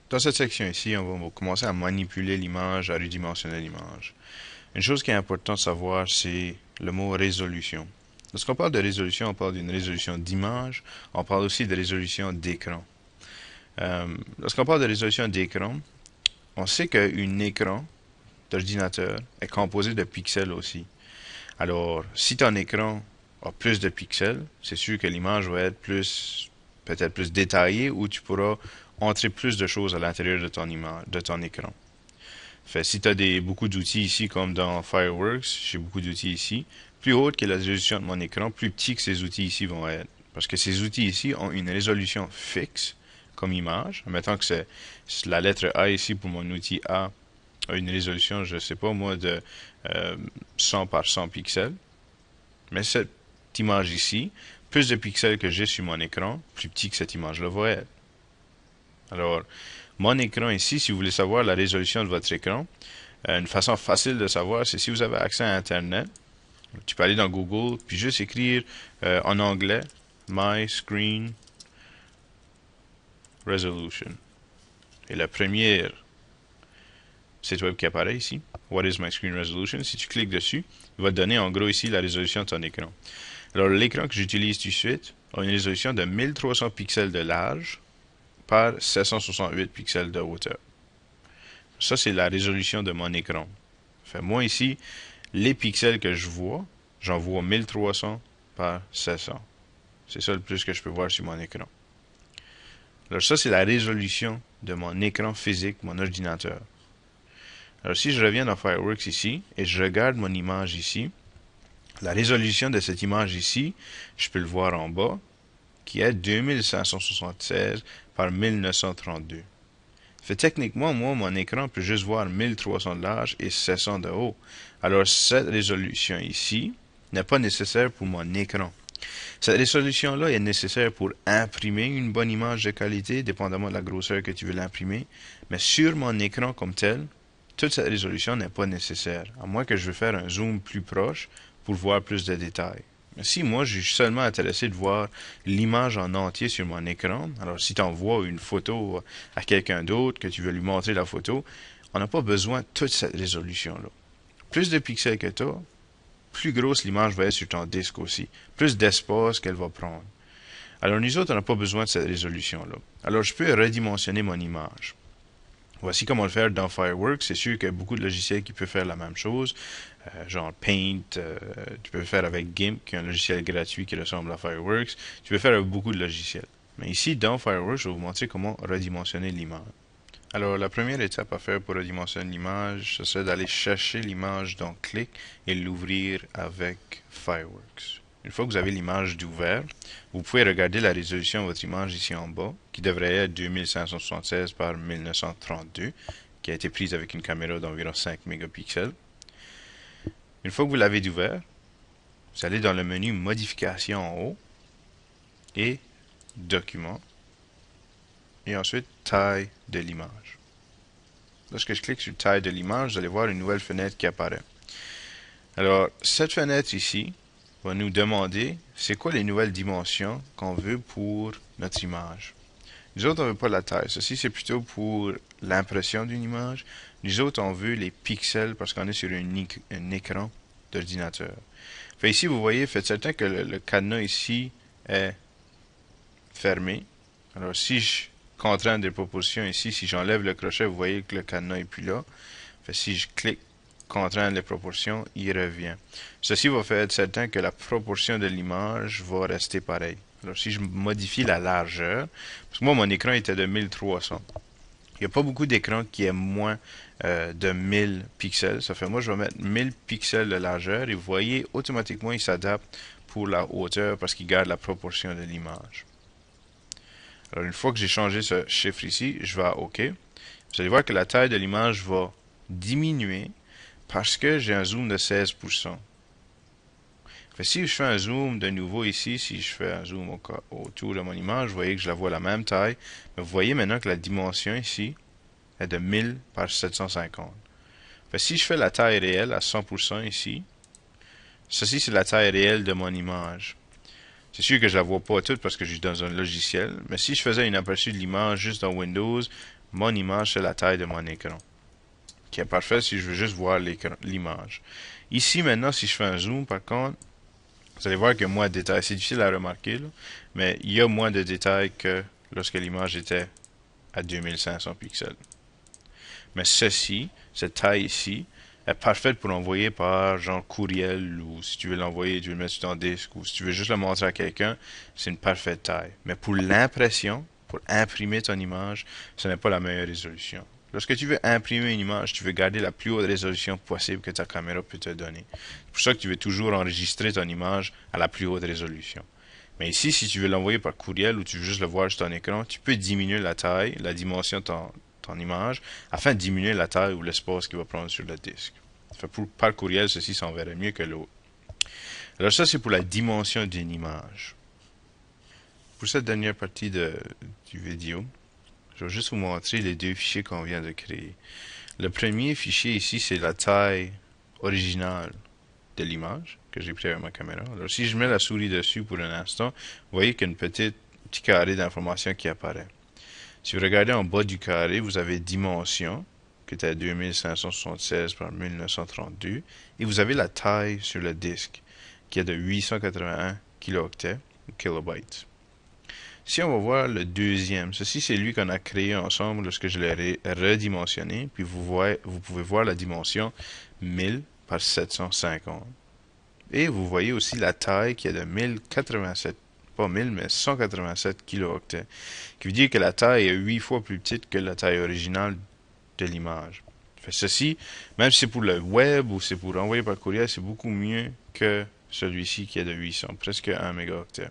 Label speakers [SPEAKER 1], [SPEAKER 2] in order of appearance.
[SPEAKER 1] Dans cette section ici, on va commencer à manipuler l'image, à redimensionner l'image. Une chose qui est importante de savoir, c'est le mot résolution. Lorsqu'on parle de résolution, on parle d'une résolution d'image, on parle aussi de résolution d'écran. Lorsqu'on parle de résolution d'écran, on sait qu'un écran d'ordinateur est composé de pixels aussi. Alors, si ton écran a plus de pixels, c'est sûr que l'image va être peut-être plus détaillée ou tu pourras entrer plus de choses à l'intérieur de ton image, de ton écran. Fait, si tu as beaucoup d'outils ici, comme dans Fireworks, j'ai beaucoup d'outils ici, plus haute que la résolution de mon écran, plus petit que ces outils ici vont être. Parce que ces outils ici ont une résolution fixe comme image. Mettons que c'est la lettre A ici pour mon outil A a une résolution, je ne sais pas moi, de 100 par 100 pixels. Mais cette image ici, plus de pixels que j'ai sur mon écran, plus petit que cette image-là va être. Alors, mon écran ici, si vous voulez savoir la résolution de votre écran, une façon facile de savoir, c'est si vous avez accès à Internet, tu peux aller dans Google, puis juste écrire en anglais My Screen Resolution. Et le premier site web qui apparaît ici, What is my screen resolution? Si tu cliques dessus, il va te donner en gros ici la résolution de ton écran. Alors l'écran que j'utilise tout de suite a une résolution de 1300 pixels de large par 768 pixels de hauteur. Ça, c'est la résolution de mon écran. Fait, moi ici, les pixels que je vois, j'en vois 1300 par 700. C'est ça le plus que je peux voir sur mon écran. Alors ça, c'est la résolution de mon écran physique, mon ordinateur. Alors si je reviens dans Fireworks ici, et je regarde mon image ici, la résolution de cette image ici, je peux le voir en bas, qui est 2576 par 1932. Fait techniquement, moi, mon écran peut juste voir 1300 de large et 700 de haut. Alors cette résolution ici n'est pas nécessaire pour mon écran. Cette résolution-là est nécessaire pour imprimer une bonne image de qualité, dépendamment de la grosseur que tu veux l'imprimer. Mais sur mon écran comme tel, toute cette résolution n'est pas nécessaire, à moins que je veux faire un zoom plus proche pour voir plus de détails. Mais si moi, je suis seulement intéressé de voir l'image en entier sur mon écran, alors si tu envoies une photo à quelqu'un d'autre, que tu veux lui montrer la photo, on n'a pas besoin de toute cette résolution-là. Plus de pixels que tu as, plus grosse l'image va être sur ton disque aussi, plus d'espace qu'elle va prendre. Alors nous autres, on n'a pas besoin de cette résolution-là. Alors je peux redimensionner mon image. Voici comment le faire dans Fireworks. C'est sûr qu'il y a beaucoup de logiciels qui peuvent faire la même chose, genre Paint, tu peux le faire avec GIMP, qui est un logiciel gratuit qui ressemble à Fireworks. Tu peux le faire avec beaucoup de logiciels. Mais ici, dans Fireworks, je vais vous montrer comment redimensionner l'image. Alors, la première étape à faire pour redimensionner l'image, ce serait d'aller chercher l'image dans Click et l'ouvrir avec Fireworks. Une fois que vous avez l'image d'ouvert, vous pouvez regarder la résolution de votre image ici en bas, qui devrait être 2576 par 1932, qui a été prise avec une caméra d'environ 5 mégapixels. Une fois que vous l'avez ouvert, vous allez dans le menu Modification en haut et Documents, et ensuite Taille de l'image. Lorsque je clique sur Taille de l'image, vous allez voir une nouvelle fenêtre qui apparaît. Alors, cette fenêtre ici va nous demander c'est quoi les nouvelles dimensions qu'on veut pour notre image. Nous autres, on ne veut pas la taille. Ceci, c'est plutôt pour l'impression d'une image. Nous autres, on veut les pixels parce qu'on est sur un écran d'ordinateur. Fait ici, vous voyez, faites certain que le cadenas ici est fermé. Alors, si je contrains des proportions ici, si j'enlève le crochet, vous voyez que le cadenas n'est plus là. Fait si je clique contraindre les proportions, il revient. Ceci va faire être certain que la proportion de l'image va rester pareille. Alors si je modifie la largeur, parce que moi mon écran était de 1300. Il n'y a pas beaucoup d'écrans qui aient moins de 1000 pixels. Ça fait moi je vais mettre 1000 pixels de largeur et vous voyez automatiquement il s'adapte pour la hauteur parce qu'il garde la proportion de l'image. Alors une fois que j'ai changé ce chiffre ici, je vais à OK. Vous allez voir que la taille de l'image va diminuer parce que j'ai un zoom de 16%. Fait, si je fais un zoom de nouveau ici, si je fais un zoom autour de mon image, vous voyez que je la vois à la même taille. Mais vous voyez maintenant que la dimension ici est de 1000 par 750. Fait, si je fais la taille réelle à 100% ici, ceci c'est la taille réelle de mon image. C'est sûr que je la vois pas toute parce que je suis dans un logiciel, mais si je faisais une aperçu de l'image juste dans Windows, mon image, c'est la taille de mon écran. Qui est parfait si je veux juste voir l'image. Ici, maintenant, si je fais un zoom, par contre, vous allez voir qu'il y a moins de détails. C'est difficile à remarquer, là, mais il y a moins de détails que lorsque l'image était à 2500 pixels. Mais ceci, cette taille ici, est parfaite pour envoyer par genre courriel ou si tu veux l'envoyer, tu veux le mettre sur ton disque ou si tu veux juste le montrer à quelqu'un, c'est une parfaite taille. Mais pour l'impression, pour imprimer ton image, ce n'est pas la meilleure résolution. Lorsque tu veux imprimer une image, tu veux garder la plus haute résolution possible que ta caméra peut te donner. C'est pour ça que tu veux toujours enregistrer ton image à la plus haute résolution. Mais ici, si tu veux l'envoyer par courriel ou tu veux juste le voir sur ton écran, tu peux diminuer la taille, la dimension de ton image, afin de diminuer la taille ou l'espace qu'il va prendre sur le disque. Par courriel, ceci s'enverrait mieux que l'autre. Alors ça, c'est pour la dimension d'une image. Pour cette dernière partie du vidéo, je vais juste vous montrer les deux fichiers qu'on vient de créer. Le premier fichier ici, c'est la taille originale de l'image que j'ai pris avec ma caméra. Alors si je mets la souris dessus pour un instant, vous voyez qu'il y a une petit carré d'information qui apparaît. Si vous regardez en bas du carré, vous avez dimension, qui est à 2576 par 1932, et vous avez la taille sur le disque, qui est de 881 kilooctets ou kilobytes. Si on va voir le deuxième, ceci c'est lui qu'on a créé ensemble lorsque je l'ai redimensionné, puis vous pouvez voir la dimension 1000 par 750. Et vous voyez aussi la taille qui est de 1087, pas 1000, mais 187 kilooctets, qui veut dire que la taille est 8 fois plus petite que la taille originale de l'image. Ceci, même si c'est pour le web ou c'est pour envoyer par courriel, c'est beaucoup mieux que celui-ci qui est de 800, presque 1 mégaoctet.